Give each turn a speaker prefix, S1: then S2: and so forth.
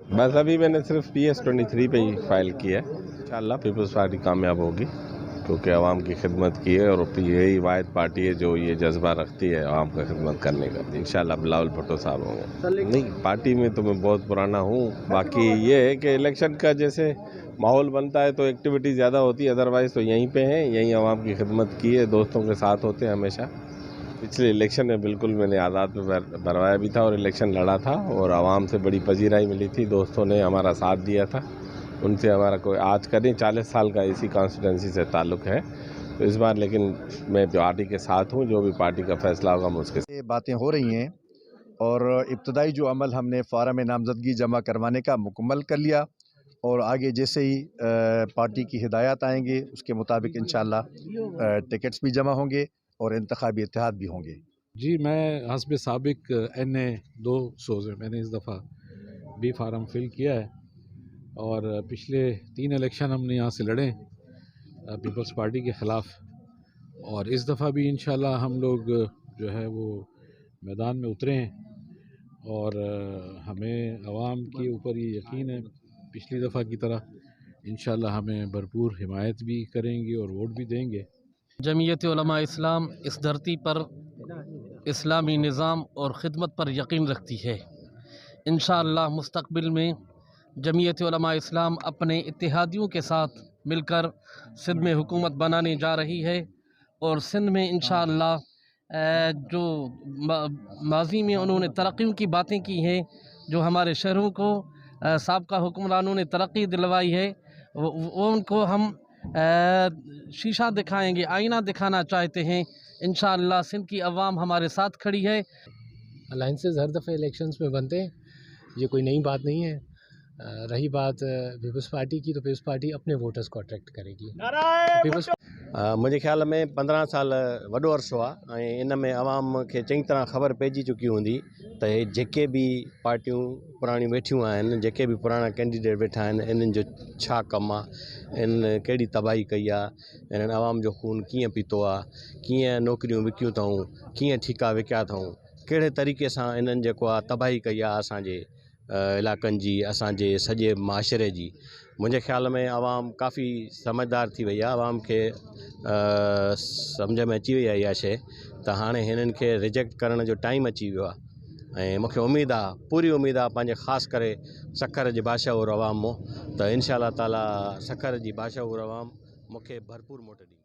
S1: बस अभी मैंने सिर्फ PS23 पे ही फाइल किया है। इंशाल्लाह पीपल्स पार्टी कामयाब होगी, क्योंकि आवाम की खिदमत की है और यही वाहिद पार्टी है जो ये जज्बा रखती है आवाम का खिदमत करने का। इंशाल्लाह बिलावल भुट्टो साहब होंगे। नहीं, पार्टी में तो मैं बहुत पुराना हूँ। बाकी ये है कि इलेक्शन का जैसे माहौल बनता है तो एक्टिविटी ज़्यादा होती है, अदरवाइज़ तो यहीं पे हैं, यहीं आवाम की खिदमत की है, दोस्तों के साथ होते हैं हमेशा। पिछले इलेक्शन में बिल्कुल मैंने आज़ाद में भरवाया भी था और इलेक्शन लड़ा था और आवाम से बड़ी पजीराई मिली थी, दोस्तों ने हमारा साथ दिया था। उनसे हमारा कोई आज का नहीं 40 साल का इसी कॉन्स्टिट्यूंसी से ताल्लुक़ है। तो इस बार लेकिन मैं पार्टी के साथ हूँ, जो भी पार्टी का फैसला होगा मैं उसके
S2: ये बातें हो रही हैं और इब्तदाई जो अमल हमने फार्म नामजदगी जमा करवाने का मुकम्मल कर लिया और आगे जैसे ही पार्टी की हिदायत आएंगे उसके मुताबिक इंशाअल्लाह टिकट्स भी जमा होंगे और इंतखाबी इत्तेहाद भी होंगे।
S3: जी, मैं हस्ब साबिक NA 200 से मैंने इस दफ़ा भी फार्म फिल किया है और पिछले 3 इलेक्शन हमने यहाँ से लड़े पीपल्स पार्टी के ख़िलाफ़ और इस दफ़ा भी इंशाल्लाह हम लोग जो है वो मैदान में उतरे हैं और हमें आवाम के ऊपर ये यकीन है पिछली दफ़ा की तरह इंशाल्लाह हमें भरपूर हिमायत भी करेंगे और वोट भी देंगे।
S4: जमीयत उलमा इस्लाम इस धरती पर इस्लामी निज़ाम और ख़िदमत पर यकीन रखती है। इंशाअल्लाह मुस्तक़बिल में जमीयत उलमा इस्लाम अपने इत्तेहादियों के साथ मिलकर सिंध में हुकूमत बनाने जा रही है और सिंध में इंशाअल्लाह जो माजी में उन्होंने तरक्की की बातें की हैं, जो हमारे शहरों को साबका हुक्मरानों ने तरक्की दिलवाई है, वो उनको हम शीशा दिखाएंगे, आईना दिखाना चाहते हैं। इंशाअल्लाह सिंध की आवाम हमारे साथ खड़ी है।
S5: अलाइंसेस हर दफ़े इलेक्शंस में बनते हैं, ये कोई नई बात नहीं है। रही बात पीपल्स पार्टी की, तो पीपल्स पार्टी अपने वोटर्स को अट्रैक्ट करेगी।
S6: मुंहिंजे ख़्याल में 15 साल वॾो अरसो आहे ऐं इन में आवाम खे चङी तरह ख़बर पइजी चुकी हूंदी त हे जेके बि पार्टियूं पुराणियूं वेठियूं आहिनि, जेके बि पुराणा कैंडिडेट वेठा आहिनि, इन्हनि जो छा कमु आहे, इन कहिड़ी तबाही कई आहे, इन्हनि आवाम जो खून कीअं पीतो आहे, कीअं नौकरियूं विकियूं अथऊं, कीअं ठीका विकिया अथऊं, कहिड़े तरीक़े सां इन्हनि जेको आहे तबाही कई आहे असांजे इलाइक़नि जी, असांजे सॼे माशरे जी। मुंहिंजे ख़्याल में आवाम काफ़ी समझदार थी वई आहे, आवाम खे सम्झ में अची वई आहे इहा शइ त हाणे हिननि खे रिजेक्ट करण जो टाइम अची वियो आहे ऐं मूंखे उमेदु आहे, पूरी उमेदु आहे पंहिंजे ख़ासि करे सखर जे बादशाहूर आवाम मां त इंशाअल्लाह ताला सखर जी बादशाहूर आवाम मूंखे भरपूर मोट ॾींदी।